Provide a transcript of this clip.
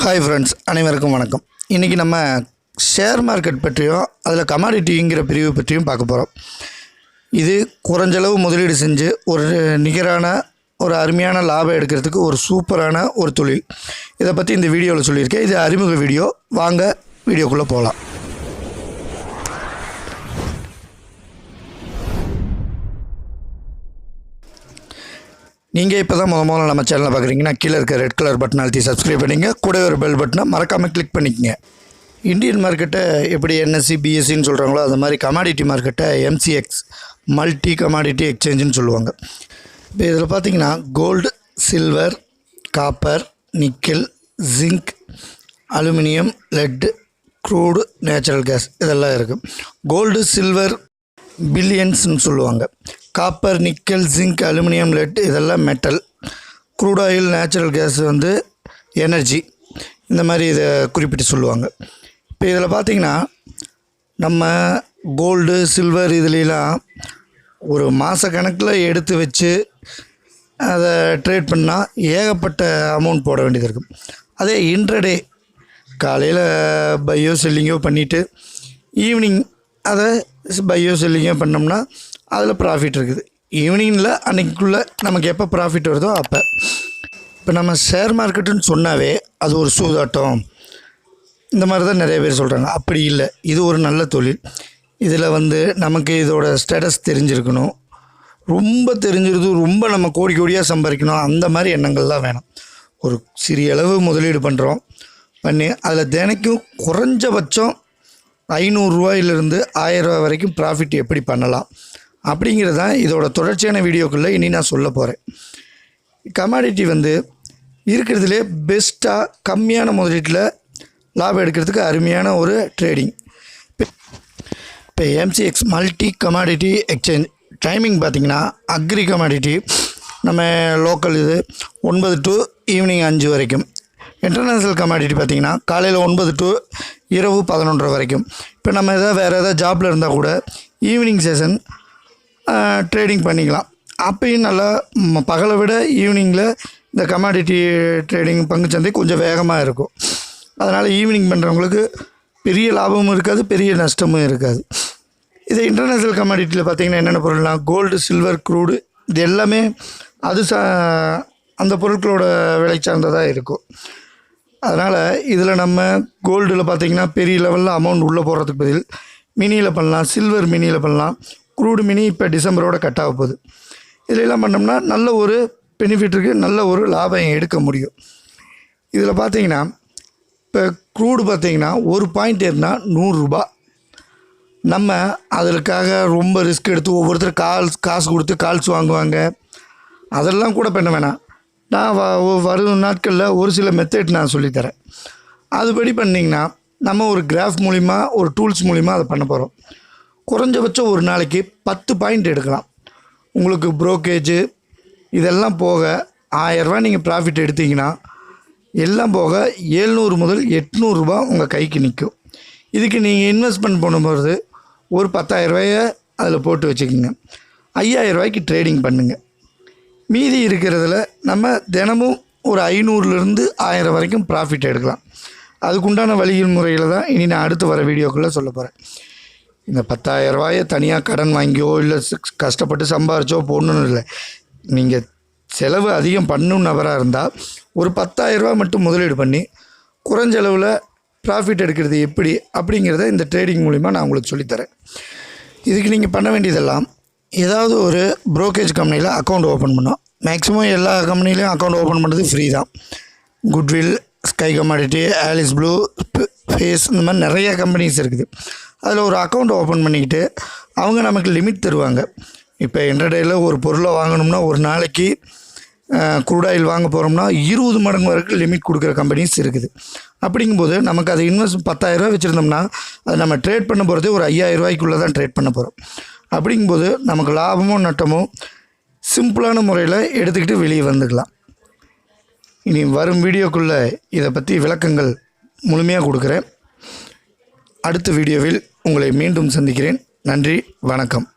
Hi friends, அனைவருக்கும் வணக்கம். இன்றைக்கி நம்ம ஷேர் மார்க்கெட் பற்றியும் அதில் கமாடிட்டிங்கிற பிரிவு பற்றியும் பார்க்க போகிறோம். இது குறைஞ்சளவு முதலீடு செஞ்சு ஒரு நிகரான ஒரு அருமையான லாபம் எடுக்கிறதுக்கு ஒரு சூப்பரான ஒரு தொழில். இதை பற்றி இந்த வீடியோவில் சொல்லியிருக்கேன். இது அறிமுக வீடியோ. வாங்க வீடியோக்குள்ளே போகலாம். நீங்கள் இப்போ தான் முதல்ல நம்ம சேனலை பார்க்குறீங்கன்னா கீழே இருக்க ரெட் கலர் பட்டன் அழுத்தி சப்ஸ்கிரைப் பண்ணிங்க. கூட ஒரு பெல் பட்டனை மறக்காமல் கிளிக் பண்ணிக்கங்க. இந்தியன் மார்க்கெட்டை எப்படி என்எஸ்சி பிஎஸ்சின்னு சொல்கிறாங்களோ அது மாதிரி கமாடிட்டி மார்க்கெட்டை எம்சிஎக்ஸ் மல்டி கமாடிட்டி எக்ஸ்சேஞ்சுன்னு சொல்லுவாங்க. இப்போ இதில் பார்த்திங்கன்னா gold, silver, copper, nickel, zinc, aluminium, lead, crude, natural gas இதெல்லாம் இருக்குது. கோல்டு, சில்வர் பில்லியன்ஸ்னு சொல்லுவாங்க. Copper, nickel, zinc, aluminium, lead இதெல்லாம் metal. Crude oil, natural gas energy, இந்த மாதிரி இதை குறிப்பிட்டு சொல்லுவாங்க. இப்போ இதில் பார்த்திங்கன்னா நம்ம கோல்டு, சில்வர் இதுலாம் ஒரு மாத கணக்கில் எடுத்து வச்சு அதை ட்ரேட் பண்ணால் ஏகப்பட்ட அமௌண்ட் போட வேண்டியது இருக்கும். அதே இன்ட்ரடே காலையில் பையோ செல்லிங்கோ பண்ணிவிட்டு ஈவினிங் அதை பையோ செல்லிங்கோ பண்ணோம்னா அதில் ப்ராஃபிட் இருக்குது. ஈவினிங்கில் அன்றைக்குள்ளே நமக்கு எப்போ ப்ராஃபிட் வருதோ அப்போ. இப்போ நம்ம ஷேர் மார்க்கெட்டுன்னு சொன்னாவே அது ஒரு சூதாட்டம், இந்த மாதிரி தான் நிறைய பேர் சொல்கிறாங்க. அப்படி இல்லை, இது ஒரு நல்ல தொழில். இதில் நமக்கு இதோட ஸ்டேட்டஸ் தெரிஞ்சிருக்கணும், ரொம்ப தெரிஞ்சிருது, ரொம்ப நம்ம கோடி கோடியாக சம்பாதிக்கணும், அந்த மாதிரி எண்ணங்கள்லாம் வேணும். ஒரு சிறிய அளவு முதலீடு பண்ணி அதில் தினைக்கும் குறைஞ்சபட்சம் 500 ரூபாயிலிருந்து 1000 ரூபா வரைக்கும் ப்ராஃபிட் எப்படி பண்ணலாம் அப்படிங்கிறது தான் இதோட தொடர்ச்சியான வீடியோக்குள்ளே இனி நான் சொல்ல போகிறேன். கமாடிட்டி இருக்கிறதுலே பெஸ்ட்டாக கம்மியான முதலீட்டில் லாபம் எடுக்கிறதுக்கு அருமையான ஒரு ட்ரேடிங். இப்போ MCX multi commodity exchange timing பார்த்திங்கன்னா அக்ரி கமாடிட்டி நம்ம லோக்கல் இது 9 to ஈவினிங் 5 வரைக்கும். இன்டர்நேஷ்னல் கமாடிட்டி பார்த்திங்கன்னா காலையில் 9 to இரவு 11 வரைக்கும். இப்போ நம்ம வேறு எதாவது ஜாப்பில் இருந்தால் கூட ஈவினிங் செஷன் ட்ரேடிங் பண்ணிக்கலாம். அப்பயும் நல்லா பகலை விட ஈவினிங்கில் இந்த கமாடிட்டி ட்ரேடிங் பங்குச்சந்தை கொஞ்சம் வேகமாக இருக்கும். அதனால் ஈவினிங் பண்ணுறவங்களுக்கு பெரிய லாபமும் இருக்காது, பெரிய நஷ்டமும் இருக்காது. இது இன்டர்நேஷ்னல் கமாடிட்டியில் பார்த்திங்கன்னா என்னென்ன பொருள்லாம் கோல்டு, சில்வர், க்ரூடு இது எல்லாமே அது அந்த பொருட்களோட விலை சார்ந்ததாக இருக்கும். அதனால் இதில் நம்ம கோல்டில் பார்த்திங்கன்னா பெரிய லெவலில் அமௌண்ட் உள்ளே போடுறதுக்கு பதில் மினியில் பண்ணலாம், சில்வர் மினியில் பண்ணலாம், க்ரூடு மினி இப்போ டிசம்பரோட கட் ஆக போகுது. இதிலெல்லாம் பண்ணோம்னா நல்ல ஒரு பெனிஃபிட் இருக்குது, நல்ல ஒரு லாபம் எடுக்க முடியும். இதில் பார்த்திங்கன்னா இப்போ க்ரூடு பார்த்திங்கன்னா ஒரு பாயிண்ட் ஏறினா 100 ரூபா. நம்ம அதற்காக ரொம்ப ரிஸ்க் எடுத்து ஒவ்வொருத்தர் காசு கொடுத்து கால்ஸ் வாங்குவாங்க, அதெல்லாம் கூட பண்ண வேணாம். நான் வரும் நாட்களில் ஒரு சில மெத்தட் நான் சொல்லித்தரேன். அதுபடி பண்ணிங்கன்னா நம்ம ஒரு கிராஃப் மூலிமா ஒரு டூல்ஸ் மூலிமா அதை பண்ண போகிறோம். குறைஞ்சபட்சம் ஒரு நாளைக்கு 10 பாயிண்ட் எடுக்கலாம். உங்களுக்கு ப்ரோக்கேஜு இதெல்லாம் போக 1000 ரூபா நீங்கள் ப்ராஃபிட் எடுத்திங்கன்னா எல்லாம் போக 700 முதல் 800 ரூபா உங்கள் கைக்கு நிற்கும். இதுக்கு நீங்கள் இன்வெஸ்ட்மெண்ட் பண்ணும்போது ஒரு 10,000 ரூபாயை அதில் போட்டு வச்சுக்கோங்க. 5000 ரூபாய்க்கு ட்ரேடிங் பண்ணுங்கள். மீதி இருக்கிறதுல நம்ம தினமும் ஒரு 500லேருந்து 1000 வரைக்கும் ப்ராஃபிட் எடுக்கலாம். அதுக்குண்டான வழியில் முறையில் தான் இனி நான் அடுத்து வர வீடியோக்குள்ளே சொல்ல போகிறேன். இந்த 10,000 ரூபாயை தனியாக கடன் வாங்கியோ இல்லை கஷ்டப்பட்டு சம்பாரிச்சோ போடணுன்னு இல்லை. நீங்கள் செலவு அதிகம் பண்ணும் நபராக இருந்தால் ஒரு 10,000 ரூபா மட்டும் முதலீடு பண்ணி குறைஞ்ச அளவில் ப்ராஃபிட் எடுக்கிறது எப்படி அப்படிங்கிறத இந்த ட்ரேடிங் மூலிமா நான் உங்களுக்கு சொல்லித்தரேன். இதுக்கு நீங்கள் பண்ண வேண்டியதெல்லாம் ஏதாவது ஒரு ப்ரோக்கேஜ் கம்பெனியில் அக்கௌண்ட் ஓப்பன் பண்ணோம். மேக்ஸிமம் எல்லா கம்பெனிலையும் அக்கௌண்ட் ஓப்பன் பண்ணுறது ஃப்ரீ தான். Goodwill, Sky Commodity, Alice Blue, ஃபேஸ் இந்த மாதிரி நிறைய கம்பெனிஸ் இருக்குது. அதில் ஒரு அக்கௌண்ட் ஓப்பன் பண்ணிக்கிட்டு அவங்க நமக்கு லிமிட் தருவாங்க. இப்போ இன்டர்டேயில் ஒரு பொருளை வாங்கணும்னா ஒரு நாளைக்கு க்ரூட் ஆயில் வாங்க போகிறோம்னா 20 மடங்கு வரைக்கும் லிமிட் கொடுக்குற கம்பெனிஸ் இருக்குது. அப்படிங்கும்போது நமக்கு அதை 10,000 ரூபா வச்சுருந்தோம்னா அதை நம்ம ட்ரேட் பண்ண போகிறதே ஒரு 5000 ரூபாய்க்குள்ளே தான் ட்ரேட் பண்ண போகிறோம். அப்படிங்கும்போது நமக்கு லாபமோ நட்டமோ சிம்பிளான முறையில் எடுத்துக்கிட்டு வெளியே வந்துக்கலாம். இனி வரும் வீடியோக்குள்ளே இதை பற்றி விளக்கங்கள் முழுமையாக கொடுக்குறேன். அடுத்த வீடியோவில் உங்களை மீண்டும் சந்திக்கிறேன். நன்றி, வணக்கம்.